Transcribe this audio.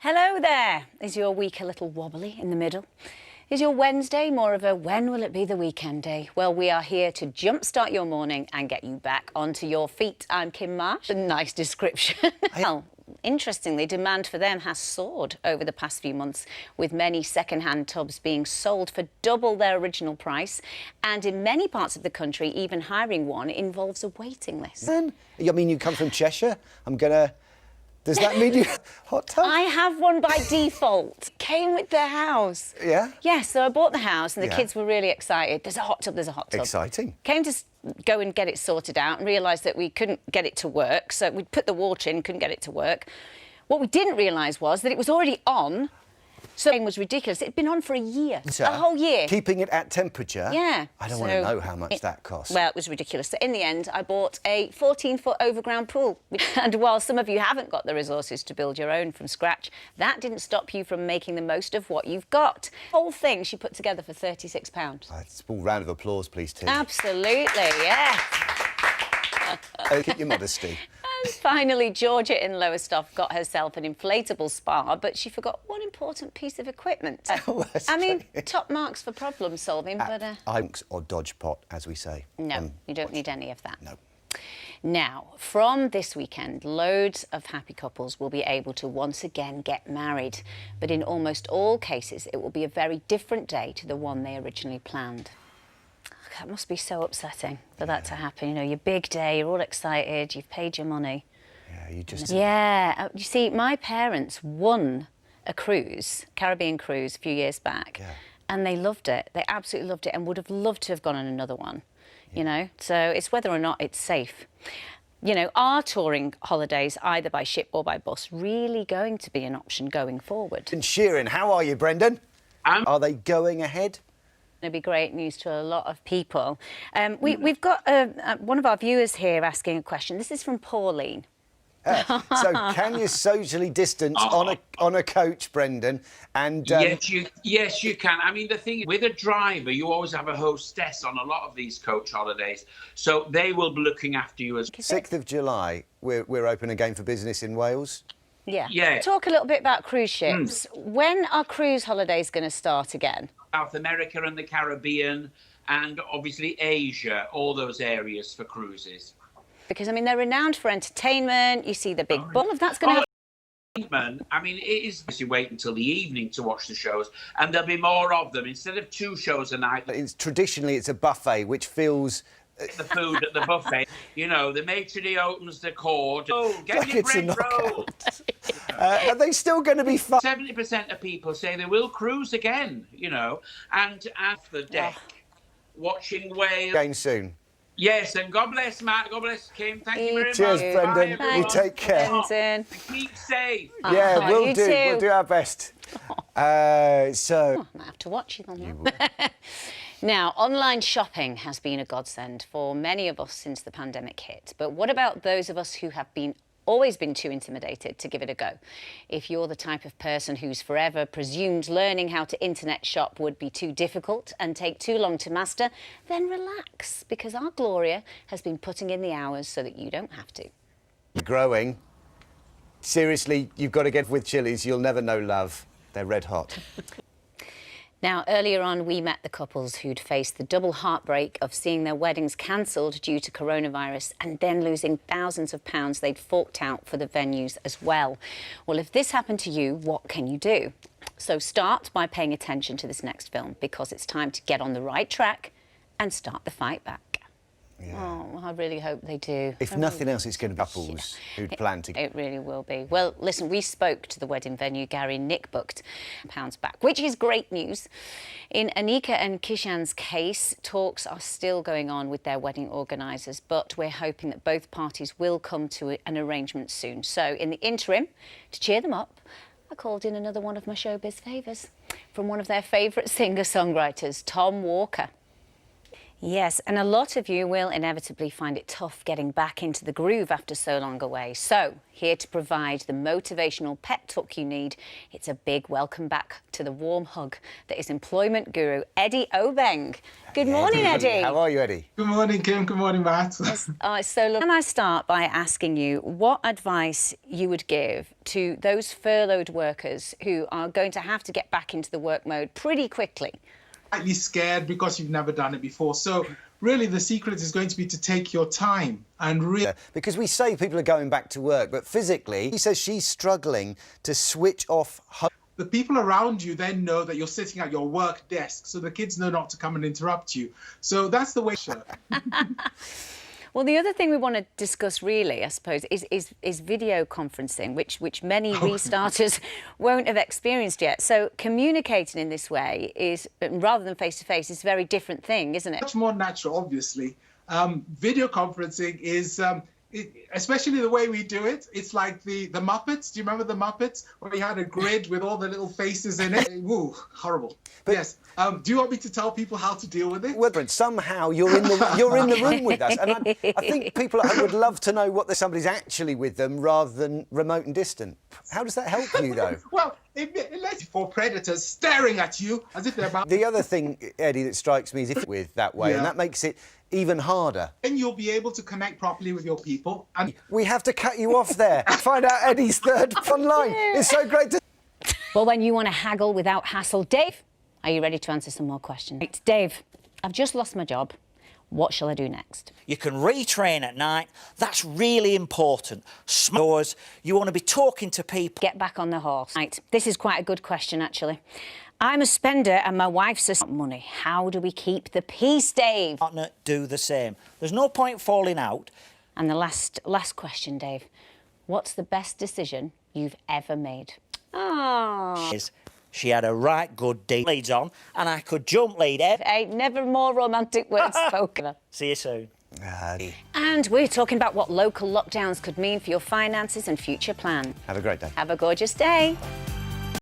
Hello there. Is your week a little wobbly in the middle? Is your Wednesday more of a when will it be the weekend day? Well, we are here to jumpstart your morning and get you back onto your feet. I'm Kym Marsh. A nice description. Well, interestingly, demand for them has soared over the past few months, with many second-hand tubs being sold for double their original price. And in many parts of the country, even hiring one involves a waiting list. I mean, you come from Cheshire. Does that mean you hot tub? I have one by default. Came with the house. Yeah? Yeah, so I bought the house and the Yeah. kids were really excited. There's a hot tub, there's a hot tub. Exciting. Came to go and get it sorted out and realised that we couldn't get it to work. So we'd put the water in, couldn't get it to work. What we didn't realise was that it was already on. So it was ridiculous. It'd been on for a year, a whole year. Keeping it at temperature? Yeah. I don't want to know how much that costs. Well, it was ridiculous. So in the end, I bought a 14-foot overground pool. And while some of you haven't got the resources to build your own from scratch, that didn't stop you from making the most of what you've got. The whole thing she put together for £36. A small round of applause, please, Tim. Absolutely, yeah. Keep your modesty. And finally, Georgia in Lowestoft got herself an inflatable spa, but she forgot one important piece of equipment. I mean, top marks for problem solving, but... Or dodge pot, as we say. No, you don't need any of that. No. Now, from this weekend, loads of happy couples will be able to once again get married. But in almost all cases, it will be a very different day to the one they originally planned. That must be so upsetting for that to happen. You know, your big day, you're all excited, you've paid your money. Yeah, you just... Yeah. You see, my parents won a cruise, Caribbean cruise, a few years back. Yeah. And they loved it. They absolutely loved it and would have loved to have gone on another one, you know? So it's whether or not it's safe. You know, are touring holidays, either by ship or by bus, really going to be an option going forward? And Sheeran, how are you, Brendan? Are they going ahead? Going to be great news to a lot of people. We've got one of our viewers here asking a question. This is from Pauline. So can you socially distance on a coach, Brendan? And yes, you can. I mean, the thing is, with a driver, you always have a hostess on a lot of these coach holidays, so they will be looking after you as. 6th of July, we're open again for business in Wales. Yeah. Talk a little bit about cruise ships. When are cruise holidays going to start again? South America and the Caribbean, and obviously Asia, all those areas for cruises. Because, I mean, they're renowned for entertainment. You see the big all of that's going to happen. I mean, it is. You wait until the evening to watch the shows, and there'll be more of them instead of 2 shows a night. Traditionally, it's a buffet, which feels. The food at the buffet, you know, the maitre d' opens the cord. Oh, get your bread roll. Are they still going to be fun? 70% of people say they will cruise again, you know, and off the deck, watching whales. Again soon. Yes, and God bless Matt, God bless Kim. Thank you very much. Cheers, Brendan. Bye, you take care. Brendan. Keep safe. Yeah, we'll do. Too. We'll do our best. I might have to watch you then. Now, online shopping has been a godsend for many of us since the pandemic hit. But what about those of us who have always been too intimidated to give it a go? If you're the type of person who's forever presumed learning how to internet shop would be too difficult and take too long to master, then relax, because our Gloria has been putting in the hours so that you don't have to. You're growing. Seriously, you've got to get with Chili's. You'll never know love. They're red hot. Now, earlier on, we met the couples who'd faced the double heartbreak of seeing their weddings cancelled due to coronavirus and then losing thousands of pounds they'd forked out for the venues as well. Well, if this happened to you, what can you do? So start by paying attention to this next film, because it's time to get on the right track and start the fight back. Yeah. Oh, I really hope they do. If nothing else, it's going to be couples who'd plan to... It really will be. Well, listen, we spoke to the wedding venue, Gary. Nick booked pounds back, which is great news. In Anika and Kishan's case, talks are still going on with their wedding organisers, but we're hoping that both parties will come to an arrangement soon. So, in the interim, to cheer them up, I called in another one of my showbiz favours from one of their favourite singer-songwriters, Tom Walker. Yes, and a lot of you will inevitably find it tough getting back into the groove after so long away. So, here to provide the motivational pep talk you need, it's a big welcome back to the warm hug that is employment guru Eddie Obeng. Good morning, Eddie. How are you, Eddie? Good morning, Kym. Good morning, Matt. It's so lovely. Can I start by asking you what advice you would give to those furloughed workers who are going to have to get back into the work mode pretty quickly? Slightly scared because you've never done it before. So really the secret is going to be to take your time and really... Because we say people are going back to work, but physically, he says she's struggling to switch off home. The people around you then know that you're sitting at your work desk, so the kids know not to come and interrupt you. So that's the way... Well, the other thing we want to discuss really, I suppose, is video conferencing, which many restarters won't have experienced yet. So communicating in this way is, rather than face-to-face, is a very different thing, isn't it? Much more natural, obviously. Video conferencing is... especially the way we do it, it's like the Muppets. Do you remember the Muppets? Where we had a grid with all the little faces in it? Ooh, horrible. But, yes. Do you want me to tell people how to deal with it? Well, somehow you're in the room with us. And I think people at home would love to know what somebody's actually with them rather than remote and distant. How does that help you, though? Well, it lets for predators staring at you as if they're about... The other thing, Eddie, that strikes me is if with that way, and that makes it even harder. Then you'll be able to connect properly with your people. And we have to cut you off there. Find out Eddie's third fun line. It's so great to... Well, when you want to haggle without hassle. Dave, are you ready to answer some more questions? Right, Dave, I've just lost my job. What shall I do next? You can retrain at night. That's really important. Doors, you want to be talking to people. Get back on the horse. Right, this is quite a good question, actually. I'm a spender and my wife's a money. How do we keep the peace, Dave? Partner, do the same. There's no point falling out. And the last question, Dave. What's the best decision you've ever made? Oh. She had a right good deal. Leads on, and I could jump lead. Ain't never more romantic words spoken. See you soon. And we're talking about what local lockdowns could mean for your finances and future plan. Have a great day. Have a gorgeous day.